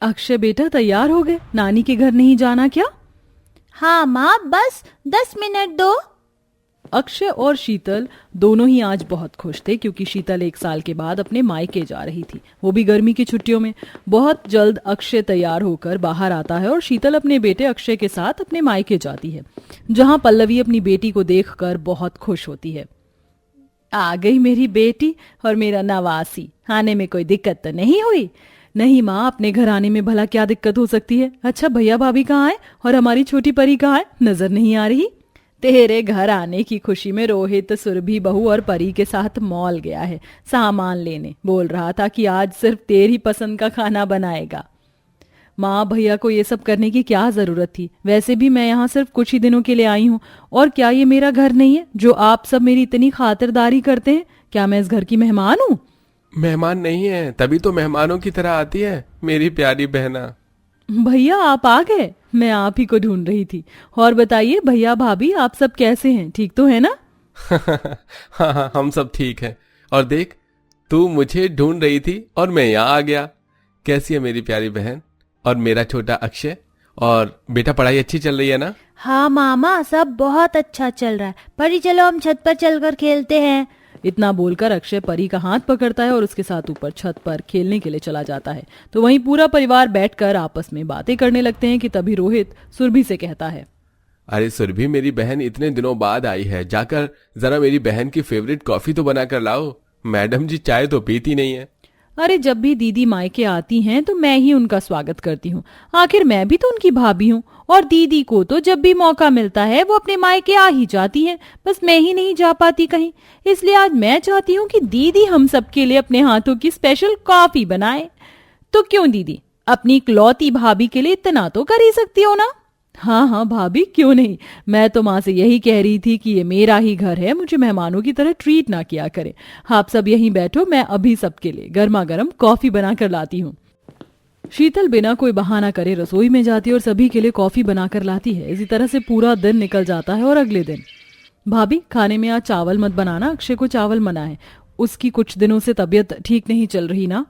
अक्षय बेटा तैयार हो गए? नानी के घर नहीं जाना क्या? हाँ माँ, बस 10 मिनट दो। अक्षय और शीतल दोनों ही आज बहुत खुश थे क्योंकि शीतल 1 साल के बाद अपने मायके जा रही थी, वो भी गर्मी की छुट्टियों में। बहुत जल्द अक्षय तैयार होकर बाहर आता है और शीतल अपने बेटे अक्षय के साथ अपने मायके जाती है, जहां पल्लवी अपनी बेटी को देखकर बहुत खुश होती है। आ गई मेरी बेटी और मेरा नवासी, आने में कोई दिक्कत तो नहीं हुई? नहीं माँ, अपने घर आने में भला क्या दिक्कत हो सकती है। अच्छा भैया भाभी कहाँ है और हमारी छोटी परी कहाँ है? नजर नहीं आ रही। तेरे घर आने की खुशी में रोहित सुरभि बहू और परी के साथ मॉल गया है सामान लेने। बोल रहा था कि आज सिर्फ तेरी पसंद का खाना बनाएगा। माँ भैया को ये सब करने की क्या जरूरत थी? वैसे भी मैं यहाँ सिर्फ कुछ ही दिनों के लिए आई हूँ, और क्या ये मेरा घर नहीं है जो आप सब मेरी इतनी खातिरदारी करते हैं? क्या मैं इस घर की मेहमान हूँ? मेहमान नहीं है, तभी तो मेहमानों की तरह आती है मेरी प्यारी बहना। भैया आप आ गए, मैं आप ही को ढूंढ रही थी। और बताइए भैया भाभी, आप सब कैसे हैं? ठीक तो है ना? हाँ हाँ, हम सब ठीक हैं। और देख, तू मुझे ढूंढ रही थी और मैं यहाँ आ गया। कैसी है मेरी प्यारी बहन और मेरा छोटा अक्षय? और बेटा पढ़ाई अच्छी चल रही है ना? हाँ मामा, सब बहुत अच्छा चल रहा है। परी चलो हम छत पर चलकर खेलते हैं। इतना बोलकर अक्षय परी का हाथ पकड़ता है और उसके साथ ऊपर छत पर खेलने के लिए चला जाता है। तो वहीं पूरा परिवार बैठकर आपस में बातें करने लगते हैं कि तभी रोहित सुरभि से कहता है, अरे सुरभि, मेरी बहन इतने दिनों बाद आई है, जाकर जरा मेरी बहन की फेवरेट कॉफी तो बना कर लाओ। मैडम जी चाय तो पीती नहीं है। अरे जब भी दीदी मायके आती हैं तो मैं ही उनका स्वागत करती हूँ, आखिर मैं भी तो उनकी भाभी हूँ। और दीदी को तो जब भी मौका मिलता है वो अपने मायके आ ही जाती हैं, बस मैं ही नहीं जा पाती कहीं। इसलिए आज मैं चाहती हूँ कि दीदी हम सबके लिए अपने हाथों की स्पेशल कॉफी बनाए। तो क्यों दीदी, अपनी इकलौती भाभी के लिए इतना तो कर ही सकती हो ना? हाँ हाँ भाभी, क्यों नहीं। मैं तो माँ से यही कह रही थी कि ये मेरा ही घर है, मुझे मेहमानों की तरह ट्रीट ना किया करे। आप सब यहीं बैठो, मैं अभी सबके लिए गर्मा गर्म कॉफी बना कर लाती हूँ। शीतल बिना कोई बहाना करे रसोई में जाती है और सभी के लिए कॉफी बनाकर लाती है। इसी तरह से पूरा दिन निकल जाता है और अगले दिन, भाभी खाने में आज चावल मत बनाना, अक्षय को चावल मना है, उसकी कुछ दिनों से तबीयत ठीक नहीं चल रही ना।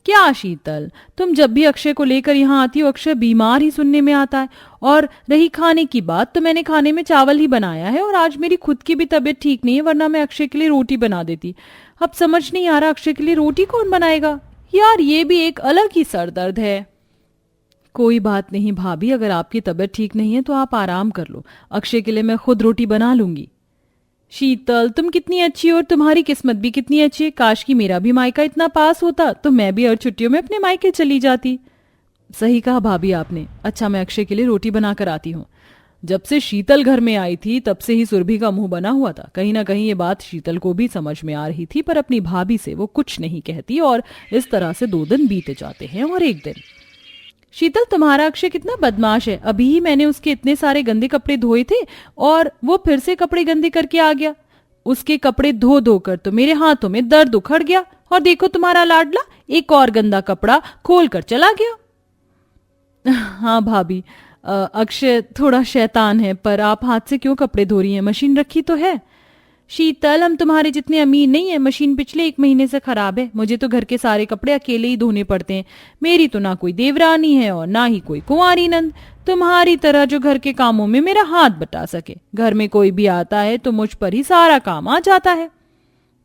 क्या शीतल, तुम जब भी अक्षय को लेकर यहाँ आती हो अक्षय बीमार ही सुनने में आता है। और रही खाने की बात, तो मैंने खाने में चावल ही बनाया है और आज मेरी खुद की भी तबीयत ठीक नहीं है, वरना मैं अक्षय के लिए रोटी बना देती। अब समझ नहीं आ रहा अक्षय के लिए रोटी कौन बनाएगा? यार ये भी एक अलग ही सर दर्द है। कोई बात नहीं भाभी, अगर आपकी तबीयत ठीक नहीं है तो आप आराम कर लो, अक्षय के लिए मैं खुद रोटी बना लूंगी। शीतल तुम कितनी अच्छी हो और तुम्हारी किस्मत भी कितनी अच्छी है। काश कि मेरा भी मायका इतना पास होता तो मैं भी हर छुट्टियों में अपने मायके चली जाती। सही कहा भाभी आपने। अच्छा मैं अक्षय के लिए रोटी बनाकर आती हूँ। जब से शीतल घर में आई थी तब से ही सुरभि का मुंह बना हुआ था। कहीं ना कहीं ये बात शीतल को भी समझ में आ रही थी, पर अपनी भाभी से वो कुछ नहीं कहती और इस तरह से 2 दिन बीते जाते हैं। और एक दिन, शीतल तुम्हारा अक्षय कितना बदमाश है, अभी ही मैंने उसके इतने सारे गंदे कपड़े धोए थे और वो फिर से कपड़े गंदे करके आ गया। उसके कपड़े धो धो कर तो मेरे हाथों में दर्द उखड़ गया, और देखो तुम्हारा लाडला एक और गंदा कपड़ा खोल कर चला गया। हाँ भाभी, अक्षय थोड़ा शैतान है, पर आप हाथ से क्यों कपड़े धो रही हैं? मशीन रखी तो है। शीतल हम तुम्हारे जितने अमीर नहीं है, मशीन पिछले 1 महीने से खराब है, मुझे तो घर के सारे कपड़े अकेले ही धोने पड़ते हैं। मेरी तो ना कोई देवरानी है और ना ही कोई कुंवारी नंद, तुम्हारी तरह जो घर के कामों में मेरा हाथ बटा सके। घर में कोई भी आता है तो मुझ पर ही सारा काम आ जाता है।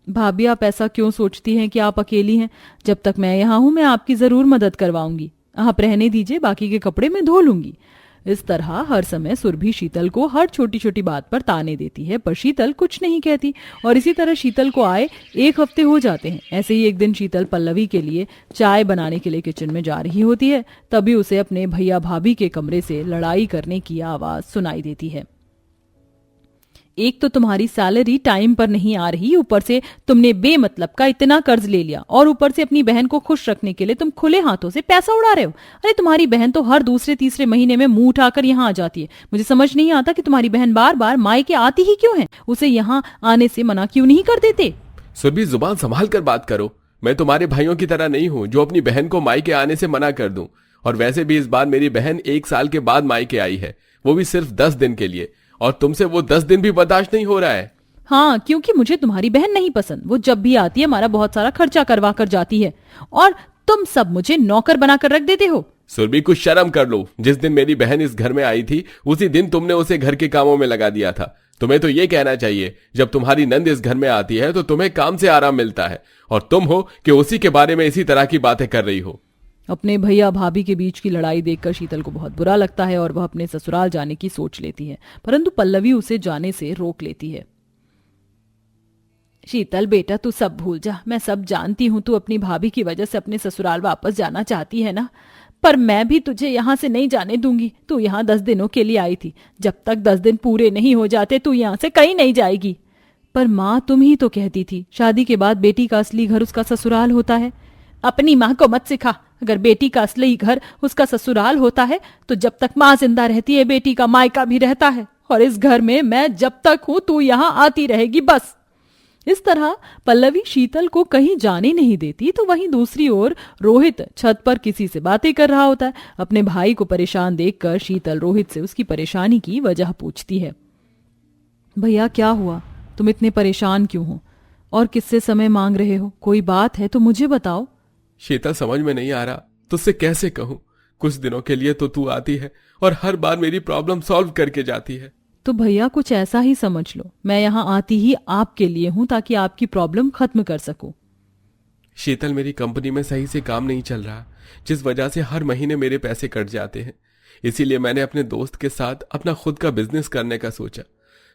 भाभी आप ऐसा क्यों सोचती हैं कि आप अकेली हैं? जब तक मैं यहाँ हूं मैं आपकी जरूर मदद करवाऊंगी, आप रहने दीजिए, बाकी के कपड़े मैं धो लूंगी। इस तरह हर समय सुरभि शीतल को हर छोटी छोटी बात पर ताने देती है, पर शीतल कुछ नहीं कहती। और इसी तरह शीतल को आए 1 हफ्ते हो जाते हैं। ऐसे ही एक दिन शीतल पल्लवी के लिए चाय बनाने के लिए किचन में जा रही होती है, तभी उसे अपने भैया भाभी के कमरे से लड़ाई करने की आवाज सुनाई देती है। एक तो तुम्हारी सैलरी टाइम पर नहीं आ रही, ऊपर से तुमने बेमतलब का इतना कर्ज ले लिया, और ऊपर से अपनी बहन को खुश रखने के लिए तुम खुले हाथों से पैसा उड़ा रहे हो। अरे तुम्हारी बहन तो हर दूसरे तीसरे महीने में मुंह उठाकर यहाँ आ जाती है। मुझे समझ नहीं आता कि तुम्हारी बहन बार बार मायके आती ही क्यों है, उसे यहाँ आने से मना क्यों नहीं कर देते? सुरभि जुबान संभाल कर बात करो, मैं तुम्हारे भाइयों की तरह नहीं हूँ जो अपनी बहन को मायके आने से मना कर दूं। और वैसे भी इस बार मेरी बहन 1 साल के बाद मायके आई है, वो भी सिर्फ 10 दिन के लिए, और तुमसे वो 10 दिन भी बर्दाश्त नहीं हो रहा है। हाँ, क्योंकि मुझे तुम्हारी बहन नहीं पसंद। वो जब भी आती है हमारा बहुत सारा खर्चा करवा कर जाती है, और तुम सब मुझे नौकर बनाकर रख देते हो। सुरभि कुछ शर्म कर लो। जिस दिन मेरी बहन इस घर में आई थी उसी दिन तुमने उसे घर के कामों में लगा दिया था। तुम्हें तो ये कहना चाहिए जब तुम्हारी नंद इस घर में आती है तो तुम्हें काम से आराम मिलता है, और तुम हो कि उसी के बारे में इसी तरह की बातें कर रही हो। अपने भैया भाभी के बीच की लड़ाई देखकर शीतल को बहुत बुरा लगता है और वह अपने ससुराल जाने की सोच लेती है, परंतु पल्लवी उसे जाने से रोक लेती है। शीतल बेटा, तू सब भूल जा। मैं सब जानती हूँ, तू अपनी भाभी की वजह से अपने ससुराल वापस जाना चाहती है ना, पर मैं भी तुझे यहाँ से नहीं जाने दूंगी। तू यहाँ 10 दिनों के लिए आई थी, जब तक 10 दिन पूरे नहीं हो जाते तू यहाँ से कहीं नहीं जाएगी। पर माँ, तुम ही तो कहती थी शादी के बाद बेटी का असली घर उसका ससुराल होता है। अपनी माँ को मत सिखा। अगर बेटी का असली घर उसका ससुराल होता है तो जब तक माँ जिंदा रहती है बेटी का मायका भी रहता है, और इस घर में मैं जब तक हूं तू यहाँ आती रहेगी, बस। इस तरह पल्लवी शीतल को कहीं जाने नहीं देती, तो वहीं दूसरी ओर रोहित छत पर किसी से बातें कर रहा होता है। अपने भाई को परेशान देखकर शीतल रोहित से उसकी परेशानी की वजह पूछती है। भैया, क्या हुआ? तुम इतने परेशान क्यों हो और किससे समय मांग रहे हो? कोई बात है तो मुझे बताओ। शीतल, समझ में नहीं आ रहा तुझसे कैसे कहूं। कुछ दिनों के लिए तो तू आती है और हर बार मेरी प्रॉब्लम सॉल्व करके जाती है। तो भैया, कुछ ऐसा ही समझ लो, मैं यहाँ आती ही आपके लिए हूं ताकि आपकी प्रॉब्लम खत्म कर सकूं। शीतल, मेरी कंपनी में सही से काम नहीं चल रहा, जिस वजह से हर महीने मेरे पैसे कट जाते हैं। इसीलिए मैंने अपने दोस्त के साथ अपना खुद का बिजनेस करने का सोचा।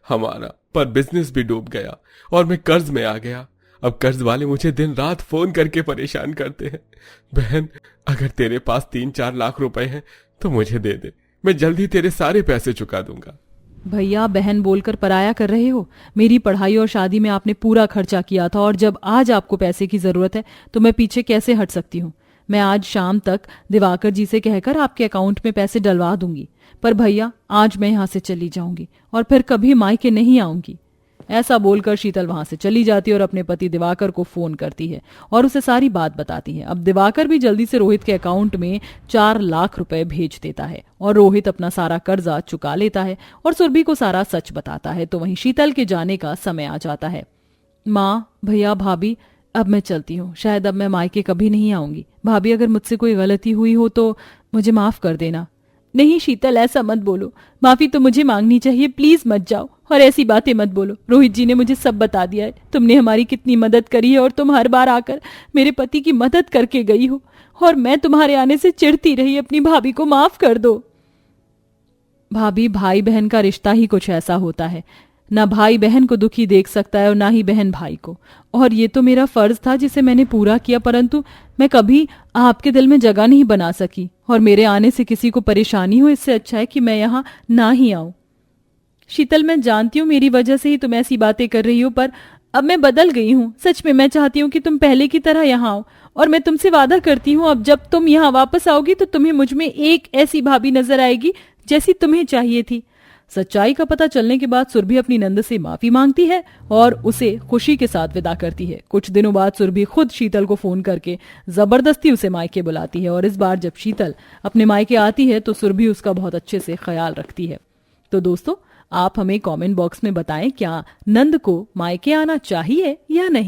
हमारा पर बिजनेस भी डूब गया और मैं कर्ज में आ गया। अब कर्ज वाले मुझे दिन रात फोन करके परेशान करते हैं। बहन, अगर तेरे पास 3-4 लाख रुपए हैं तो मुझे दे दे, मैं जल्दी तेरे सारे पैसे चुका दूंगा। भैया, बहन बोलकर पराया कर रहे हो। मेरी पढ़ाई और शादी में आपने पूरा खर्चा किया था, और जब आज आपको पैसे की जरूरत है तो मैं पीछे कैसे हट सकती हूँ? मैं आज शाम तक दिवाकर जी से कहकर आपके अकाउंट में पैसे डलवा दूंगी। पर भैया, आज मैं यहाँ से चली जाऊंगी और फिर कभी मायके नहीं आऊंगी। ऐसा बोलकर शीतल वहां से चली जाती है और अपने पति दिवाकर को फोन करती है और उसे सारी बात बताती है। अब दिवाकर भी जल्दी से रोहित के अकाउंट में 4 लाख रुपए भेज देता है और रोहित अपना सारा कर्जा चुका लेता है और सुरभि को सारा सच बताता है। तो वहीं शीतल के जाने का समय आ जाता है। माँ, भैया, भाभी, अब मैं चलती हूँ। शायद अब मैं मायके कभी नहीं आऊंगी। भाभी, अगर मुझसे कोई गलती हुई हो तो मुझे माफ कर देना। नहीं शीतल, ऐसा मत बोलो। माफी तो मुझे मांगनी चाहिए, प्लीज मत जाओ और ऐसी बातें मत बोलो। रोहित जी ने मुझे सब बता दिया है। तुमने हमारी कितनी मदद करी है और तुम हर बार आकर मेरे पति की मदद करके गई हो, और मैं तुम्हारे आने से चिढ़ती रही। अपनी भाभी को माफ कर दो। भाभी, भाई बहन का रिश्ता ही कुछ ऐसा होता है, ना भाई बहन को दुखी देख सकता है और ना ही बहन भाई को। और ये तो मेरा फर्ज था जिसे मैंने पूरा किया, परंतु मैं कभी आपके दिल में जगह नहीं बना सकी, और मेरे आने से किसी को परेशानी हो इससे अच्छा है कि मैं यहाँ ना ही आऊं। शीतल, मैं जानती हूँ मेरी वजह से ही तुम ऐसी बातें कर रही हो, पर अब मैं बदल गई हूँ। सच में मैं चाहती हूँ कि तुम पहले की तरह यहाँ आओ, और मैं तुमसे वादा करती हूँ अब जब तुम यहाँ वापस आओगी तो तुम्हें मुझ में एक ऐसी भाभी नजर आएगी जैसी तुम्हें चाहिए थी। सच्चाई का पता चलने के बाद सुरभि अपनी नंद से माफी मांगती है और उसे खुशी के साथ विदा करती है। कुछ दिनों बाद सुरभि खुद शीतल को फोन करके जबरदस्ती उसे मायके बुलाती है, और इस बार जब शीतल अपने मायके आती है तो सुरभि उसका बहुत अच्छे से ख्याल रखती है। तो दोस्तों, आप हमें कमेंट बॉक्स में बताएं क्या नंद को मायके आना चाहिए या नहीं।